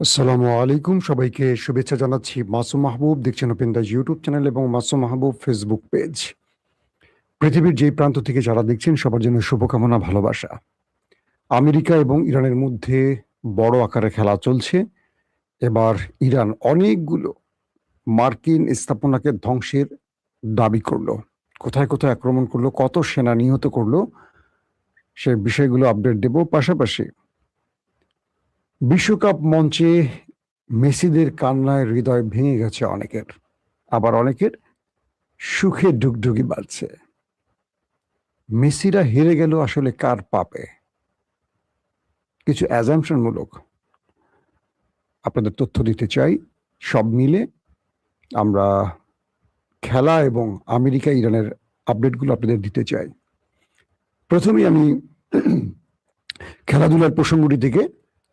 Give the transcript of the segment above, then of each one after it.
আসসালামু আলাইকুম, সবাইকে শুভেচ্ছা জানাচ্ছি। মাসুম মাহবুব দেখছেন ওপেন দ্য ইউটিউব চ্যানেল এবং মাসুম মাহবুব ফেসবুক পেজ। পৃথিবীর যেই প্রান্ত থেকে যারা দেখছেন সবার জন্য শুভকামনা, ভালোবাসা। আমেরিকা এবং ইরানের মধ্যে বড় আকারে খেলা চলছে। এবার ইরান অনেকগুলো মার্কিন স্থাপনাকে ধ্বংসের দাবি করলো। কোথায় কোথায় আক্রমণ করলো, কত সেনা নিহত করলো, সে বিষয়গুলো আপডেট দেব। পাশাপাশি বিশ্বকাপ মঞ্চে মেসিদের কান্নায় হৃদয় ভেঙে গেছে অনেকের, আবার অনেকের সুখে ডুগডুগি বাজছে। মেসিরা হেরে গেল আসলে কার পাপে? কিছু অ্যাজাম্পশন মূলক আপনাদের তথ্য দিতে চাই। সব মিলে আমরা খেলা এবং আমেরিকা ইরানের আপডেটগুলো আপনাদের দিতে চাই। প্রথমেই আমি খেলাধুলার প্রসঙ্গটি থেকে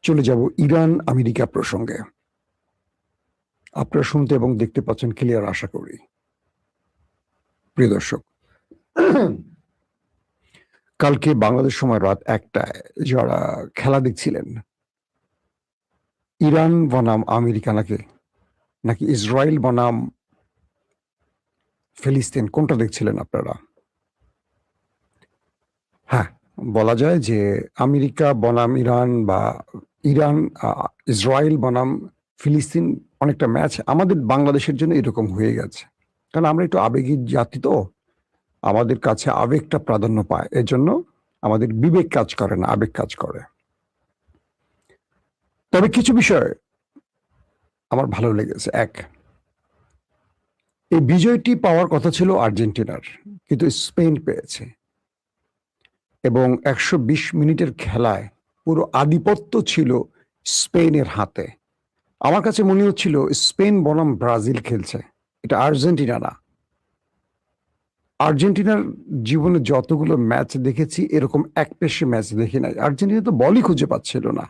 চলে যাব ইরান আমেরিকা প্রসঙ্গে। আপনারা শুনতে এবং দেখতে পাচ্ছেন ক্লিয়ার, আশা করি। প্রিয় দর্শক, কালকে বাংলাদেশ সময় রাত 1টায় যারা খেলা দেখছিলেন, ইরান বনাম আমেরিকা নাকি ইসরায়েল বনাম ফিলিস্তিন, কোনটা দেখছিলেন আপনারা? হ্যাঁ, বলা যায় যে আমেরিকা বনাম ইরান বা ইরান ইসরায়েল বনাম ফিলিস্তিন অনেকটা ম্যাচ আমাদের বাংলাদেশের জন্য এরকম হয়ে গেছে। কারণ আমরা একটু আবেগী জাতি, তো আমাদের কাছে আবেগটা প্রাধান্য পায়, এজন্য আমাদের বিবেক কাজ করে না, আবেগ কাজ করে। তবে কিছু বিষয় আমার ভালো লেগেছে। এক, এই বিজয়টি পাওয়ার কথা ছিল আর্জেন্টিনার, কিন্তু স্পেন পেয়েছে এবং 120 মিনিটের খেলায় পুরো আধিপত্য ছিল স্পেনের হাতে। আমার কাছে মনে হচ্ছিল স্পেন বনাম ব্রাজিল খেলছে, এটা আর্জেন্টিনা না। আর্জেন্টিনার জীবনে যতগুলো ম্যাচ দেখেছি এরকম একপেশে ম্যাচ দেখি নাই। আর্জেন্টিনা তো বলই খুঁজে পাচ্ছিল না।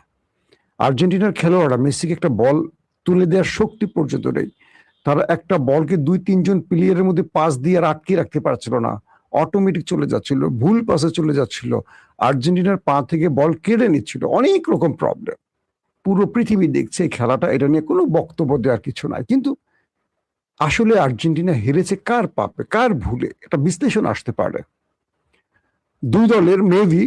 আর্জেন্টিনার খেলোয়াড়রা মেসিকে একটা বল তুলে দেওয়ার শক্তি পর্যন্ত নেই। তারা একটা বলকে 2-3 জন প্লেয়ারের মধ্যে পাস দিয়ে আর আটকে রাখতে পারছিল না, অটোমেটিক চলে যাচ্ছিল, ভুল পাসে চলে যাচ্ছিল, আর্জেন্টিনার পা থেকে বল কেড়ে নিচ্ছিল, অনেক রকম প্রবলেম। পুরো পৃথিবী দেখছে এই খেলাটা, এটা নিয়ে কোনো বক্তব্য দেওয়ার কিছু নাই। কিন্তু আসলে আর্জেন্টিনা হেরেছে কার পাপে, কার ভুলে, এটা বিশ্লেষণ আসতে পারে। দুই দলের মেবি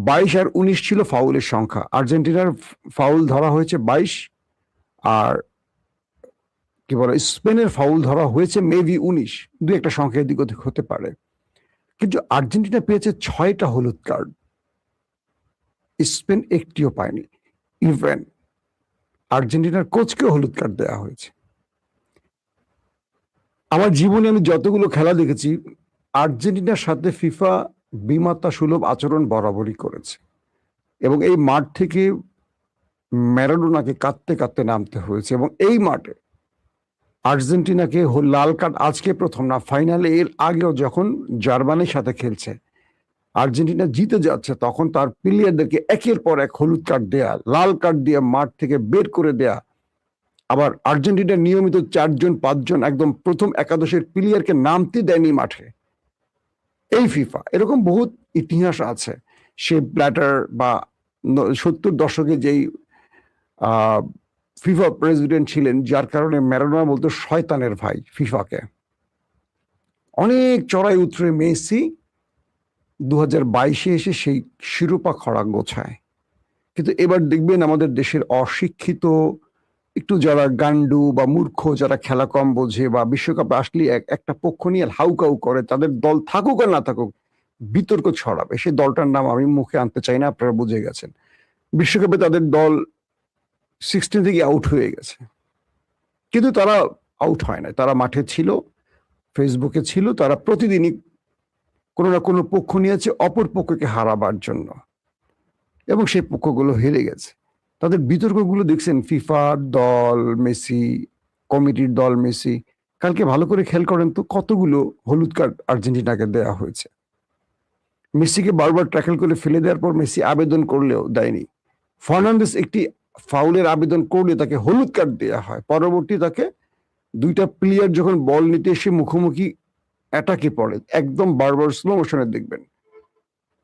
22 আর 19 ছিল ফাউলের সংখ্যা। আর্জেন্টিনার ফাউল ধরা হয়েছে 22, আর কি বলে স্পেনের ফাউল ধরা হয়েছে মেবি 19। দুই একটা সংখ্যা এদিক ওদিক হতে পারে, কিন্তু আর্জেন্টিনা পেয়েছে 6টা হলুদ কার্ড, স্পেন একটিও পায়নি। ইভেন আর্জেন্টিনার কোচকেও হলুদ কার্ড দেওয়া হয়েছে। আমার জীবনে আমি যতগুলো খেলা দেখেছি, আর্জেন্টিনার সাথে ফিফা বিমাতা সুলভ আচরণ বরাবরই করেছে এবং এই মাঠ থেকে ম্যারাডোনাকে কাঁদতে কাঁদতে নামতে হয়েছে। এবং এই মাঠে আর্জেন্টিনাকে লাল কার্ড আজকে প্রথম না, ফাইনালে এর আগেও যখন জার্মানির সাথে খেলছে, আর্জেন্টিনা জিতে যাচ্ছে, তখন তার প্লেয়ারদেরকে একের পর এক হলুদ কার্ড দেয়া, লাল কার্ড দিয়ে মাঠ থেকে বের করে দেয়া। আবার আর্জেন্টিনার নিয়মিত 4-5 জন একদম প্রথম একাদশের প্লেয়ারকে নামতে দেয়নি মাঠে। এই ফিফা এরকম বহুত ইতিহাস আছে। সে ব্ল্যাটার বা 70 দশকে যেই ফিফা প্রেসিডেন্ট ছিলেন, যার কারণে ম্যারাডোনা বলতো শয়তানের ভাই ফিফাকে। অনেক চড়াই উতরে মেসি 2022-এ এসে সেই শিরোপা খরা গোছায়। কিন্তু এবার দেখবেন আমাদের দেশের অশিক্ষিত, একটু যারা গান্ডু বা মূর্খ, যারা খেলা কম বোঝে বা বিশ্বকাপে আসলে একটা পক্ষ নিয়ে হাউকাউ করে, তাদের দল থাকুক আর না থাকুক বিতর্ক ছড়াবে। সেই দলটার নাম আমি মুখে আনতে চাই না, আপনারা বুঝে গেছেন। বিশ্বকাপে তাদের দল 16 থেকে আউট হয়ে গেছে, কিন্তু তারা আউট হয় না, তারা মাঠে ছিল, ফেসবুকে ছিল, তারা প্রতিদিনই কোনো না কোনো পক্ষ নিয়েছে অপর পক্ষকে হারাবার জন্য, এবং সেই পক্ষগুলো হেরে গেছে। তাদের বিতর্কগুলো দেখছেন, ফিফা দল মেসি, কমিটির দল মেসি। কালকে ভালো করে খেয়াল করেন তো, কতগুলো হলুদ কার্ড আর্জেন্টিনাকে দেওয়া হয়েছে। মেসিকে বারবার ট্যাকল করে ফেলে দেওয়ার পর মেসি আবেদন করলেও দেয়নি। ফার্নান্দেস একটি ফাউলের আবেদন করলে তাকে হলুদ কার্ড দেওয়া হয়। পরবর্তী তাকে দুইটা প্লেয়ার যখন বল নিতে এসে মুখোমুখি অ্যাটাকে পড়ে, একদম বারবার স্লো মোশনে দেখবেন,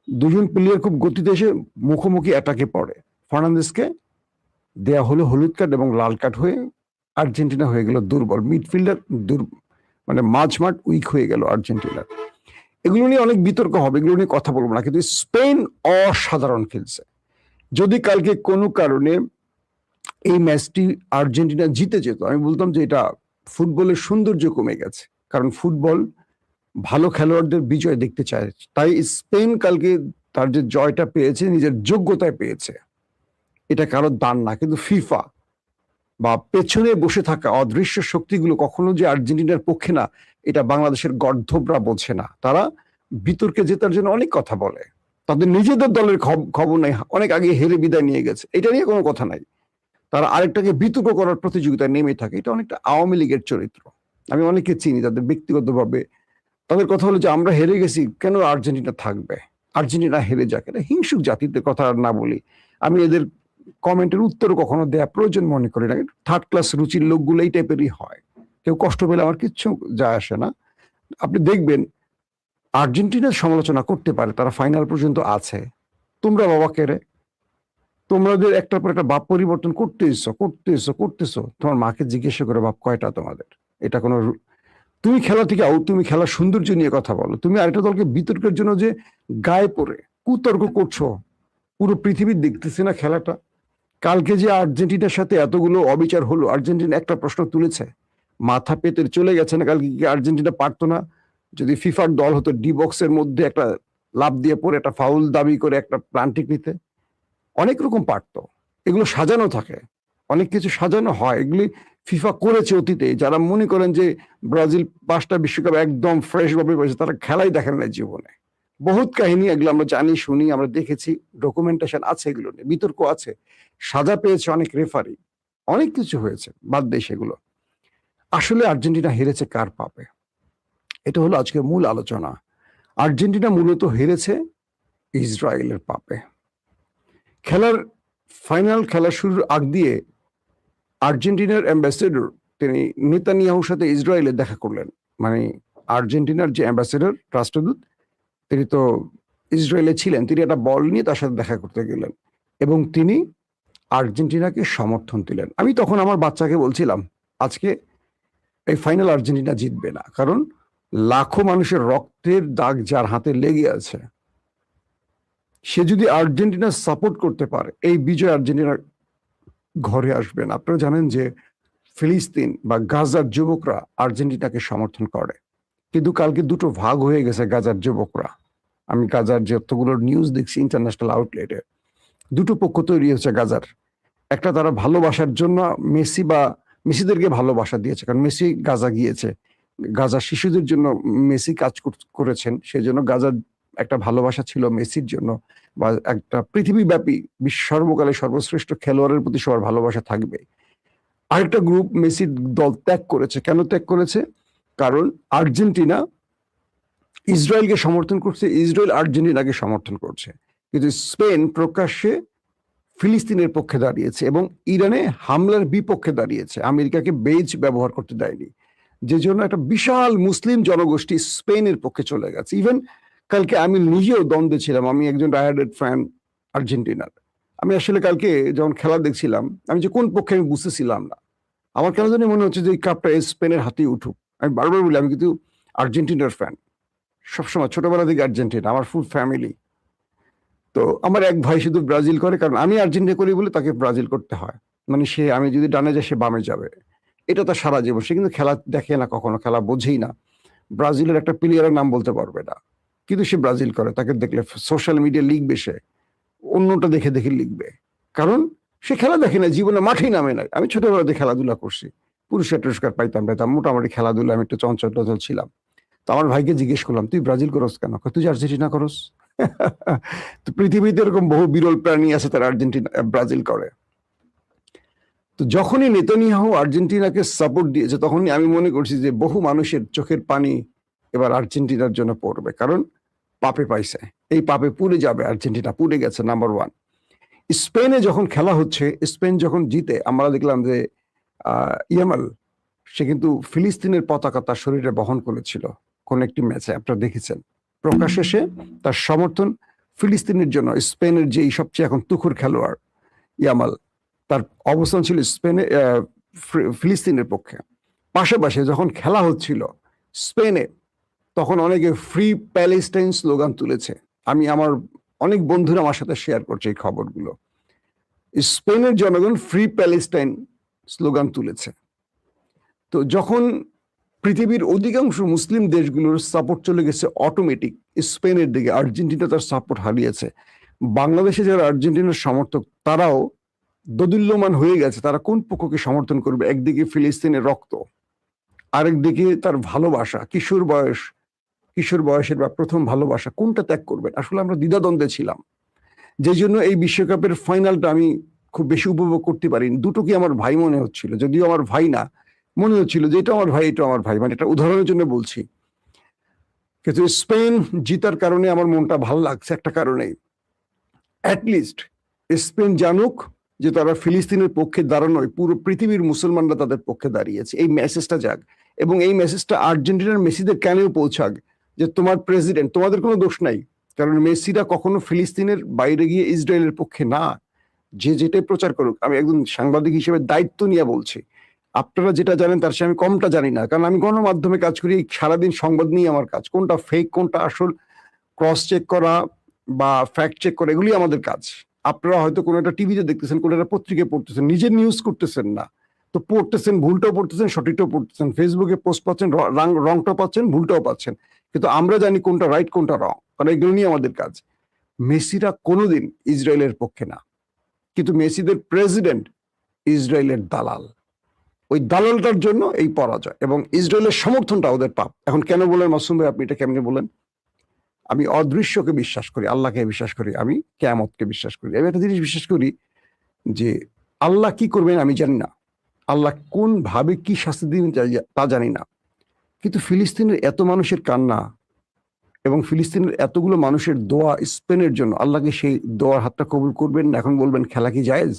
দুজন প্লেয়ার খুব গতিতে এসে মুখোমুখি অ্যাটাকে পড়ে, ফার্নান্দেসকে দেয়া হলো হলুদ কার্ড এবং লাল কার্ড হয়ে আর্জেন্টিনা হয়ে গেল দুর্বল, মিডফিল্ডার মানে মাঝমাঠ উইক হয়ে গেল আর্জেন্টিনার। এগুলো নিয়ে অনেক বিতর্ক হবে, এগুলো নিয়ে কথা বলবো না, কিন্তু স্পেন অসাধারণ খেলছে। যদি কালকে কোনো কারণে এই ম্যাচটি আর্জেন্টিনা জিতে যেত, আমি বলতাম যে এটা ফুটবলের সৌন্দর্য কমে গেছে, কারণ ফুটবল ভালো খেলোয়াড়দের বিজয় দেখতে চায়। তাই স্পেন কালকে তার যে জয়টা পেয়েছে নিজের যোগ্যতায় পেয়েছে, এটা কারোর দান না। কিন্তু ফিফা বা পেছনে বসে থাকা অদৃশ্য শক্তিগুলো কখনো যে আর্জেন্টিনার পক্ষে না, এটা বাংলাদেশের গর্ধবরা বোঝে না। তারা বিতর্কে জেতার জন্য অনেক কথা বলে, তাদের নিজেদের দলের খবর নাই, অনেক আগে হেরে বিদায় নিয়ে গেছে, এটা নিয়ে কোনো কথা নাই। তারা আরেকটাকে বিতর্ক করার প্রতিযোগিতায় নেমে থাকে। এটা অনেকটা আওয়ামী লীগের চরিত্র। আমি অনেকে চিনি তাদের ব্যক্তিগতভাবে, তাদের কথা হলো যে আমরা হেরে গেছি, কেন আর্জেন্টিনা থাকবে, আর্জেন্টিনা হেরে যাক। এটা হিংসুক জাতিদের কথা আর না বলি। আমি এদের কমেন্টের উত্তর কখনো দেয়া প্রয়োজন মনে করি না। থার্ড ক্লাস রুচির লোকগুলো এই টাইপেরই হয়। কেউ কষ্ট পেলে আমার কিচ্ছু যায় আসে না। আপনি দেখবেন আর্জেন্টিনার সমালোচনা করতে পারে, তারা ফাইনাল পর্যন্ত আছে। তোমরা বাবা কেড়ে, তোমাদের একটার পর একটা বাপ পরিবর্তন করতেছো। তোমার মাকে জিজ্ঞাসা করে বাপ কয়টা তোমাদের? এটা কোনো তুমি খেলা থেকে আউট, তুমি খেলার সৌন্দর্য নিয়ে কথা বলো। তুমি আরেকটা দলকে বিতর্কের জন্য যে গায়ে পড়ে কুতর্ক করছো, পুরো পৃথিবী দেখতেছে না খেলাটা? কালকে যে আর্জেন্টিনার সাথে এতগুলো অবিচার হলো, আর্জেন্টিনা একটা প্রশ্ন তুলেছে, মাথা পেতে চলে গেছে না? কালকে কি আর্জেন্টিনা পারতো না? যদি ফিফার দল হতো, ডি বক্সের মধ্যে একটা লাফ দিয়ে পড়ে একটা ফাউল দাবি করে একটা প্লান্টিক নিতে, অনেক রকম পারতো। এগুলো সাজানো থাকে, অনেক কিছু সাজানো হয়। এগুলি ফিফা করেছে অতীতে। যারা মনে করেন যে ব্রাজিল 5টা বিশ্বকাপ একদম ফ্রেশ ভাবে করেছে, তারা খেলাই দেখেন না জীবনে। বহুত কাহিনী, এগুলো আমরা জানি, শুনি, আমরা দেখেছি, ডকুমেন্টেশন আছে, এগুলো নিয়ে বিতর্ক আছে, সাজা পেয়েছে অনেক রেফারি, অনেক কিছু হয়েছে, বাদ দেয় সেগুলো। আসলে আর্জেন্টিনা হেরেছে কার পাপে? এটা হলো আজকের মূল আলোচনা। আর্জেন্টিনা মূলত হেরেছে ইসরায়েলের পাপে। ফাইনাল খেলা শুরুর আগ দিয়ে আর্জেন্টিনার অ্যাম্বাসেডর তিনি নেতানিয়াহুর সাথে ইসরায়েলে দেখা করলেন। মানে আর্জেন্টিনার যে অ্যাম্বাসেডর, রাষ্ট্রদূত, তিনি তো ইসরায়েলে ছিলেন, তিনি একটা বল নিয়ে তার সাথে দেখা করতে গেলেন এবং তিনি আর্জেন্টিনাকে সমর্থন দিলেন। আমি তখন আমার বাচ্চাকে বলছিলাম, আজকে এই ফাইনাল আর্জেন্টিনা জিতবে না, কারণ লাখো মানুষের রক্তের দাগ যার হাতে লেগে আছে, সে যদি আর্জেন্টিনা সাপোর্ট করতে পারে, এই বিজয় আর্জেন্টিনার ঘরে আসবে না। আপনারা জানেন যে ফিলিস্তিন বা গাজার যুবকরা আর্জেন্টিনাকে সমর্থন করে, কিন্তু কালকে দুটো ভাগ হয়ে গেছে গাজার যুবকরা। আমি গাজার যতগুলো নিউজ দেখছি ইন্টারন্যাশনাল আউটলেটে, দুটো পক্ষ তৈরি হয়েছে গাজার। একটা, তারা ভালোবাসার জন্য মেসিদেরকে ভালোবাসা দিয়েছে, কারণ মেসি গাজা গিয়েছে, গাজার শিশুদের জন্য মেসি কাজ করেছেন, সেজন্য গাজার একটা ভালোবাসা ছিল মেসির জন্য, বা একটা পৃথিবীব্যাপী সর্বকালের সর্বশ্রেষ্ঠ খেলোয়াড়ের প্রতি সবার ভালোবাসা থাকবে। আরেকটা গ্রুপ মেসির দল ত্যাগ করেছে। কেন ত্যাগ করেছে? কারণ আর্জেন্টিনা ইসরায়েলকে সমর্থন করছে, ইসরায়েল আর্জেন্টিনাকে সমর্থন করছে। কিন্তু স্পেন প্রকাশ্যে ফিলিস্তিনের পক্ষে দাঁড়িয়েছে এবং ইরানে হামলার বিপক্ষে দাঁড়িয়েছে, আমেরিকাকে বেজ ব্যবহার করতে দেয়নি, যে জন্য একটা বিশাল মুসলিম জনগোষ্ঠী স্পেনের পক্ষে চলে গেছে। ইভেন কালকে আমি নিজেও দ্বন্দ্বে ছিলাম, আমি একজন ডায়ার্ডেড ফ্যান আর্জেন্টিনার। আমি আসলে কালকে যখন খেলা দেখছিলাম, আমি যে কোন পক্ষে আমি বুঝতেছিলাম না। আমার কেন জানি মনে হচ্ছে যে এই কাপটা স্পেনের হাতেই উঠুক। আমি বারবার বলি আমি কিন্তু আর্জেন্টিনার ফ্যান, সবসময় ছোটবেলা থেকে আর্জেন্টিনা, আমার ফুল ফ্যামিলি। তো আমার এক ভাই শুধু ব্রাজিল করে, কারণ আমি আর্জেন্টিনা করি বলে তাকে ব্রাজিল করতে হয়। মানে সে, আমি যদি ডানে যাই সে বামে যাবে, এটা তার সারা জীবন। সে কিন্তু খেলা দেখে না, কখনো খেলা বোঝেই না, ব্রাজিলের একটা প্লেয়ারের নাম বলতে পারবে না, কিন্তু সে ব্রাজিল করে। তাকে দেখলে সোশ্যাল মিডিয়া লিখবে, সে অন্যটা দেখে দেখে লিখবে, কারণ সে খেলা দেখে না, জীবনে মাঠেই নামে নাই। আমি ছোটবেলাতে খেলাধুলা করছি, পুরস্কার পাইতাম, মোটামুটি খেলাধুলা আমি একটু চঞ্চল টচল ছিলাম। তো আমার ভাইকে জিজ্ঞেস করলাম, তুই ব্রাজিল করস কেন? তুই আর্জেন্টিনা করস? তো পৃথিবীতে এরকম বহু বিরল প্রাণী আছে তারা আর্জেন্টিনা ব্রাজিল করে। তো যখনই নেতানিয়াহু আর্জেন্টিনাকে সাপোর্ট দিয়েছে, তখনই আমি মনে করছি যে বহু মানুষের চোখের পানি এবার আর্জেন্টিনার জন্য পড়বে, কারণ পাপে পাইছে, এই পাপে পুড়ে যাবে আর্জেন্টিনা, পুড়ে গেছে। নাম্বার ওয়ান, স্পেনে যখন খেলা হচ্ছে, স্পেন যখন জিতে, আমরা দেখলাম যে ইয়ামাল, সে কিন্তু ফিলিস্তিনের পতাকা তার শরীরে বহন করেছিল কোন একটি ম্যাচে, আপনারা দেখেছেন। প্রকাশ্যে সে তার সমর্থন ফিলিস্তিনের জন্য, স্পেনের যেই সবচেয়ে এখন তুখুর খেলোয়াড় ইয়ামাল, তার অবস্থান ছিল স্পেনে, ফিলিস্তিনের পক্ষে। পাশাপাশি যখন খেলা হচ্ছিল স্পেনে, তখন অনেকে ফ্রি প্যালেস্টাইন স্লোগান তুলেছে। আমি আমার অনেক বন্ধুরা আমার সাথে শেয়ার করছে এই খবরগুলো। স্পেনের জনগণ ফ্রি প্যালেস্টাইন স্লোগান তুলেছে। তো যখন পৃথিবীর অধিকাংশ মুসলিম দেশগুলোর সাপোর্ট চলে গেছে অটোমেটিক স্পেনের দিকে, আর্জেন্টিনা তার সাপোর্ট হারিয়েছে, বাংলাদেশে যারা আর্জেন্টিনার সমর্থক তারাও দোদুল্যমান হয়ে গেছে তারা কোন পক্ষকে সমর্থন করবে। একদিকে ফিলিস্তিনের রক্ত, আরেকদিকে তার ভালোবাসা, কিশোর বয়সের বা প্রথম ভালোবাসা, কোনটা ত্যাগ করবেন। আসলে আমরা দ্বিধাদ্বন্দ্বে ছিলাম, যে জন্য এই বিশ্বকাপের ফাইনালটা আমি খুব বেশি উপভোগ করতে পারিনি। দুটোকে আমার ভাই মনে হচ্ছিল, যদিও আমার ভাই না, মনে হচ্ছিল যে এটা আমার ভাই, এটা আমার ভাই, মানে এটা উদাহরণের জন্য বলছি। কিন্তু স্পেন জিতার কারণে আমার মনটা ভালো লাগছে একটা কারণেই, অ্যাটলিস্ট স্পেন জানুক যে তারা ফিলিস্তিনের পক্ষে দাঁড়ানোয় পুরো পৃথিবীর মুসলমানরা তাদের পক্ষে দাঁড়িয়েছে, এই মেসেজটা যাক। এবং এই মেসেজটা আর্জেন্টিনার মেসিদের কানেও পৌঁছাক যে তোমার প্রেসিডেন্ট, তোমাদের কোনো দোষ নাই, কারণ মেসিরা কখনো ফিলিস্তিনের বাইরে গিয়ে ইসরায়েলের পক্ষে না। যে যেটাই প্রচার করুক, আমি একজন সাংবাদিক হিসেবে দায়িত্ব নিয়ে বলছি, আপনারা যেটা জানেন তার চেয়ে আমি কমটা জানি না, কারণ আমি গণমাধ্যমে কাজ করি, সারাদিন সংবাদ নিয়ে আমার কাজ, কোনটা ফেক কোনটা আসল ক্রস চেক করা বা ফ্যাক্ট চেক করা, এগুলি আমাদের কাজ। আপনারা হয়তো কোনো একটা টিভিতে দেখতেছেন, কোনো একটা পত্রিকায় পড়তেছেন, নিজের নিউজ করতেছেন না, তো পড়তেছেন, ভুলটাও পড়তেছেন, সঠিকটাও পড়তেছেন, ফেসবুকে পোস্ট পাচ্ছেন, রংটাও পাচ্ছেন, ভুলটাও পাচ্ছেন, কিন্তু আমরা জানি কোনটা রাইট কোনটা রং, কারণ এগুলো নিয়ে আমাদের কাজ। মেসিরা কোনোদিন ইসরায়েলের পক্ষে না, কিন্তু মেসিদের প্রেসিডেন্ট ইসরায়েলের দালাল। ওই দালালটার জন্য এই পরাজয়, এবং ইসরায়েলের সমর্থনটা ওদের পাপ। এখন কেন বলেন মাসুম ভাই, আপনি এটা কেমনে বলেন? আমি অদৃশ্যকে বিশ্বাস করি, আল্লাহকে বিশ্বাস করি, আমি কিয়ামতকে বিশ্বাস করি। আমি একটা জিনিস বিশ্বাস করি যে আল্লাহ কি করবেন আমি জানি না, আল্লাহ কোন ভাবে কি শাস্তি দিবেন তা জানি না, কিন্তু ফিলিস্তিনের এত মানুষের কান্না এবং ফিলিস্তিনের এতগুলো মানুষের দোয়া স্পেনের জন্য, আল্লাহকে সেই দোয়ার হাতটা কবুল করবেন না। এখন বলবেন খেলা কি জায়েজ,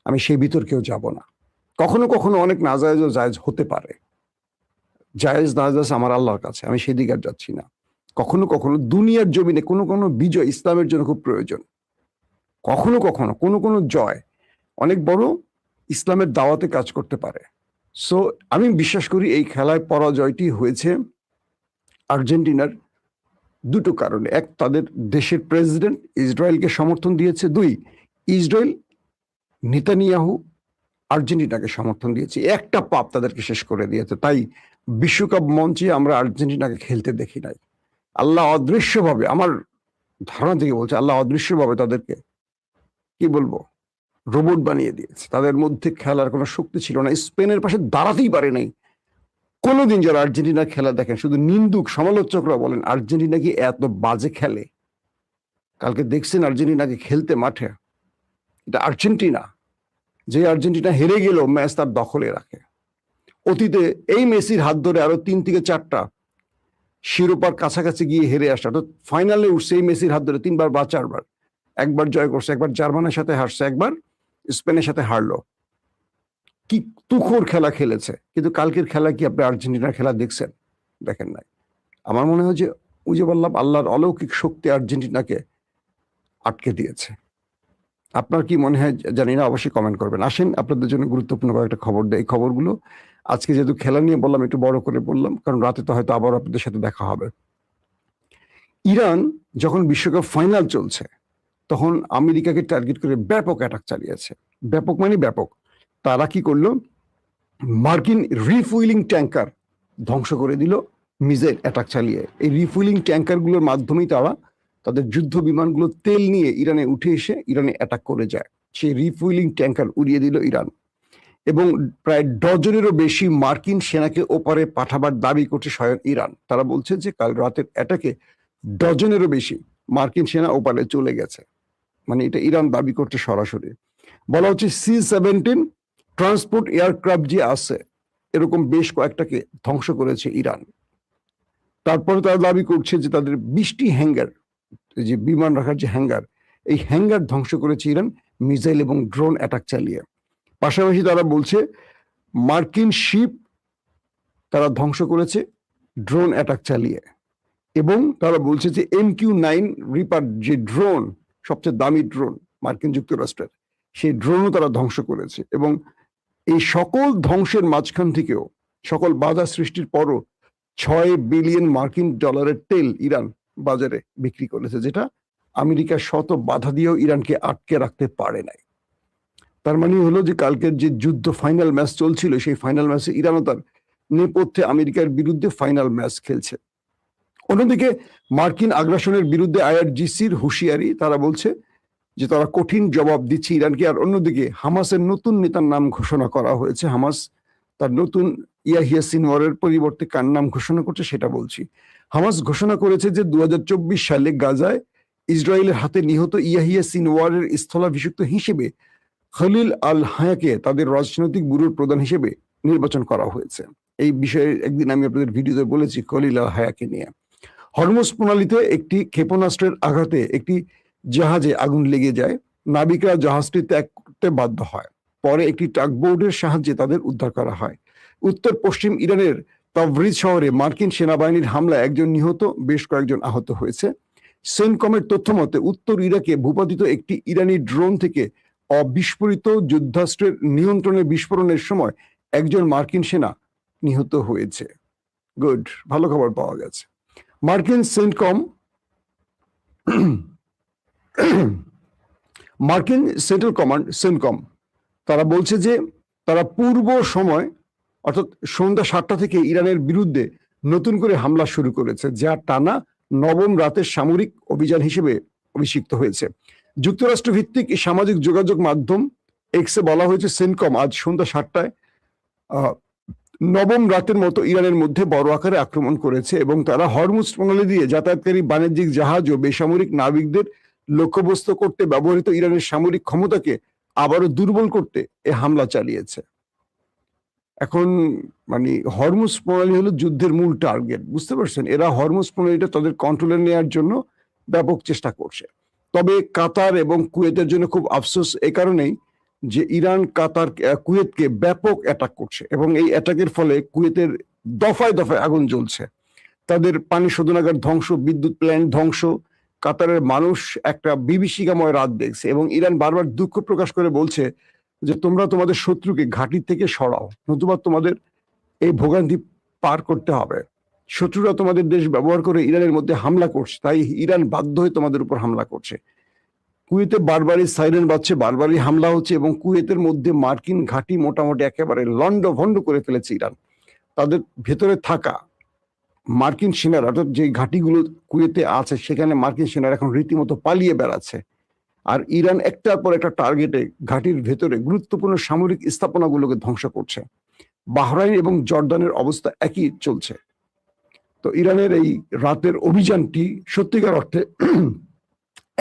আমি সেই বিতর্কেও যাব না। কখনো কখনো অনেক নাজায়েজও জায়েজ হতে পারে, জায়েজ নাজায়েজ আমার আল্লাহর কাছে, আমি সেদিকে আর যাচ্ছি না। কখনো কখনো দুনিয়ার জমিনে কোনো কোনো বিজয় ইসলামের জন্য খুব প্রয়োজন, কখনো কখনো কোনো কোনো জয় অনেক বড় ইসলামের দাওয়াতে কাজ করতে পারে। সো আমি বিশ্বাস করি এই খেলায় পরাজয়টি হয়েছে আর্জেন্টিনার দুটো কারণে। এক, তাদের দেশের প্রেসিডেন্ট ইসরায়েলকে সমর্থন দিয়েছে। দুই, ইসরায়েল নেতানিয়াহু আর্জেন্টিনাকে সমর্থন দিয়েছে। একটা পাপ তাদেরকে শেষ করে দিয়েছে। তাই বিশ্বকাপ মঞ্চে আমরা আর্জেন্টিনাকে খেলতে দেখি নাই। আল্লাহ অদৃশ্যভাবে, আমার ধারণা থেকে বলছে, আল্লাহ অদৃশ্যভাবে তাদেরকে কি বলবো রোবট বানিয়ে দিয়েছে। তাদের মধ্যে খেলার কোনো শক্তি ছিল না, স্পেনের পাশে দাঁড়াতেই পারে নাই। কোনোদিন যারা আর্জেন্টিনা খেলা দেখেন, শুধু নিন্দুক সমালোচকরা বলেন আর্জেন্টিনা কি এত বাজে খেলে। কালকে দেখছেন আর্জেন্টিনাকে খেলতে মাঠে, এটা আর্জেন্টিনা, যে আর্জেন্টিনা হেরে গেল ম্যাচ তার দখলে রাখে। অতীতে এই মেসির হাত ধরে আরো 3 থেকে 4টা শিরোপার কাছাকাছি গিয়ে হেরে আসা, তো ফাইনালে উঠছে এই মেসির হাত ধরে 3বার বা 4বার। একবার জয় করছে, একবার জার্মানের সাথে হারছে, একবার স্পেনের সাথে হারলো। কি তুখোর খেলা খেলেছে, কিন্তু কালকের খেলা কি আপনি আর্জেন্টিনার খেলা দেখছেন? দেখেন নাই। আমার মনে হয় যে ওই যে বললাম, আল্লাহর অলৌকিক শক্তি আর্জেন্টিনাকে আটকে দিয়েছে। আপনার কি মনে হয় জানি না, অবশ্যই কমেন্ট করবেন। আসেন আপনাদের জন্য গুরুত্বপূর্ণ কয়েকটা খবর দেয়। এই খবরগুলো আজকে যেহেতু খেলা নিয়ে বললাম, একটু বড় করে বললাম, কারণ রাতে তো হয়তো আবার আপনাদের সাথে দেখা হবে। ইরান যখন বিশ্বকাপ ফাইনাল চলছে, তখন আমেরিকাকে টার্গেট করে ব্যাপক অ্যাটাক চালিয়েছে। ব্যাপক মানে ব্যাপক। তারা কি করলো, মার্কিন রিফুয়েলিং ট্যাঙ্কার ধ্বংস করে দিল মিসাইল অ্যাটাক চালিয়ে। এই রিফুয়েলিং ট্যাঙ্কারগুলোর মাধ্যমেই তারা তাদের যুদ্ধ বিমানগুলো তেল নিয়ে ইরানে উঠে এসে ইরানে অ্যাটাক করে যায়। সেই রিফুয়েলিং ট্যাঙ্কার উড়িয়ে দিল ইরান, এবং প্রায় ডজনেরও বেশি মার্কিন সেনাকে ওপারে পাঠাবার দাবি করছে স্বয়ং ইরান। তারা বলছে যে কাল রাতের অ্যাটাকে ডজনেরও বেশি মার্কিন সেনা ওপারে চলে গেছে, মানে এটা ইরান দাবি করছে সরাসরি। বলা হচ্ছে C-17 ট্রান্সপোর্ট এয়ারক্রাফট যে আছে, এরকম বেশ কয়েকটাকে ধ্বংস করেছে ইরান। তারপরে তারা দাবি করছে যে তাদের 20টি হ্যাঙ্গার, যে বিমান রাখার যে হ্যাঙ্গার, এই হ্যাঙ্গার ধ্বংস করেছে ইরান মিসাইল এবং ড্রোন অ্যাটাক চালিয়ে। পাশাপাশি তারা বলছে মার্কিন শিপ তারা ধ্বংস করেছে ড্রোন অ্যাটাক চালিয়ে, এবং তারা বলছে যে MQ-9 রিপার যে ড্রোন, সবচেয়ে দামি ড্রোন মার্কিন যুক্তরাষ্ট্রের, সেই ড্রোনও তারা ধ্বংস করেছে। এবং এই সকল ধ্বংসের মাঝখান থেকেও, সকল বাধা সৃষ্টির পরও 6 বিলিয়ন মার্কিন ডলারের তেল ইরান বাজারে বিক্রি করেছে, যেটা আমেরিকা শত বাধা দিয়েও ইরানকে আটকে রাখতে পারে নাই। তার মানে হলো যে কালকের যে যুদ্ধ ফাইনাল ম্যাচ চলছিল, সেই ফাইনাল ম্যাচে ইরানও তার নেপথ্যে আমেরিকার বিরুদ্ধে ফাইনাল ম্যাচ খেলছে। অন্যদিকে মার্কিন আগ্রাসনের বিরুদ্ধে আইআরজিসির হুঁশিয়ারি, তারা বলছে যে তারা কঠিন জবাব দিচ্ছে ইরানকে। আর অন্যদিকে হামাসের নতুন নেতার নাম ঘোষণা করা হয়েছে। হামাস তার নতুন ইয়াহিয়া সিনওয়ারের পরিবর্তে কার নাম ঘোষণা করছে সেটা বলছি। হামাস ঘোষণা করেছে যে 2024 সালে গাজায় ইসরায়েলের হাতে নিহত ইয়াহিয়া সিনওয়ারের স্থলাভিষিক্ত হিসেবে খলিল আল হায়াকে তাদের রাজনৈতিক ব্যুরোর প্রধান হিসেবে নির্বাচন করা হয়েছে। এই বিষয়ে একদিন আমি আপনাদের ভিডিওতে বলেছি খলিল আল হায়াকে নিয়ে। হরমুজ প্রণালীতে একটি ক্ষেপণাস্ত্রের আঘাতে একটি জাহাজে আগুন লেগে যায়। নাবিকরা জাহাজটি ত্যাগ করতে বাধ্য হয়। পরে একটি টাগবোটের সাহায্যে তাদের উদ্ধার করা হয়। উত্তর পশ্চিম ইরানের তাবরিজ শহরে মার্কিন সেনাবাহিনীর হামলায় একজন নিহত, বেশ কয়েকজন আহত হয়েছে। সেনকমের তথ্য মতে উত্তর ইরাকে ভূপাতিত একটি ইরানি ড্রোন থেকে অবিস্ফোরিত যুদ্ধাস্ত্রের নিয়ন্ত্রণে বিস্ফোরণের সময় একজন মার্কিন সেনা নিহত হয়েছে। গুড, ভালো খবর পাওয়া গেছে। মার্কিন সেন্ট্রাল কমান্ড সেনকম তারা বলছে যে তারা পূর্ব সময় অর্থাৎ সন্ধ্যা 7টা থেকে ইরানের বিরুদ্ধে নতুন করে হামলা শুরু করেছে, যা টানা 9ম রাতের সামরিক অভিযান হিসেবে অভিষিক্ত হয়েছে। যুক্তরাষ্ট্র ভিত্তিক সামাজিক যোগাযোগ মাধ্যম এক্সে বলা হয়েছে সেনকম আজ সন্ধ্যা 7টায় 9ম রাতের মতো ইরানের মধ্যে বড় আকারে আক্রমণ করেছে এবং তারা হরমুজ প্রণালী দিয়ে যাতায়াতকারী বাণিজ্যিক জাহাজ ও বেসামরিক নাবিকদের লক্ষ্যবস্তু করতে ব্যবহৃত ইরানের সামরিক ক্ষমতাকে আবারও দুর্বল করতে এ হামলা চালিয়েছে। এখন মানে হরমুজ প্রণালী হলো যুদ্ধের মূল টার্গেট, বুঝতে পারছেন? এরা হরমুজ প্রণালীটা তাদের কন্ট্রোলে নেওয়ার জন্য ব্যাপক চেষ্টা করছে। তবে কাতার এবং কুয়েতের জন্য খুব আফসোস এ কারণেই যে ইরান কাতার কুয়েতকে ব্যাপক অ্যাটাক করছে এবং এই অ্যাটাকের ফলে কুয়েতের দফায় দফায় আগুন জ্বলছে। তাদের পানি শোধনাগার ধ্বংস, বিদ্যুৎ প্ল্যান্ট ধ্বংস। কাতারের মানুষ একটা বিভীষিকাময় রাত দেখছে এবং ইরান বারবার দুঃখ প্রকাশ করে বলছে যে তোমরা তোমাদের শত্রুকে ঘাঁটি থেকে সরাও, নতুবা তোমাদের এই ভোগান্তি পার করতে হবে। শত্রুরা তোমাদের দেশ ব্যবহার করে ইরানের মধ্যে হামলা করছে, তাই ইরান বাধ্য হয়ে তোমাদের উপর হামলা করছে। কুয়েতে বারবারই সাইরেন বাজছে, বারবারই হামলা হচ্ছে এবং কুয়েতের মধ্যে মার্কিন ঘাঁটি মোটামুটি একেবারে লন্ডভন্ড করে ফেলেছে ইরান। তাদের ভেতরে থাকা মার্কিন সেনারা, অর্থাৎ যে ঘাঁটিগুলো কুয়েতে আছে সেখানে মার্কিন সেনারা এখন রীতিমতো পালিয়ে বেড়াচ্ছে। আর ইরান একটার পর একটা টার্গেটে ঘাঁটির ভেতরে গুরুত্বপূর্ণ সামরিক স্থাপনাগুলোকে ধ্বংস করছে। বাহরাইন এবং জর্দানের অবস্থা একই চলছে। তো ইরানের এই রাতের অভিযানটি সত্যিকার অর্থে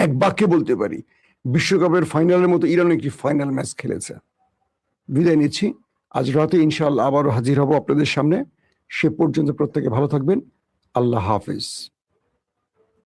এক বাক্যে বলতে পারি বিশ্বকাপের ফাইনালের মতো ইরান একটি ফাইনাল ম্যাচ খেলেছে। বিদায় নিচ্ছি। আজ রাতে ইনশাআল্লাহ আবারও হাজির হব আপনাদের সামনে। সে পর্যন্ত প্রত্যেকে ভালো থাকবেন। আল্লাহ হাফিজ।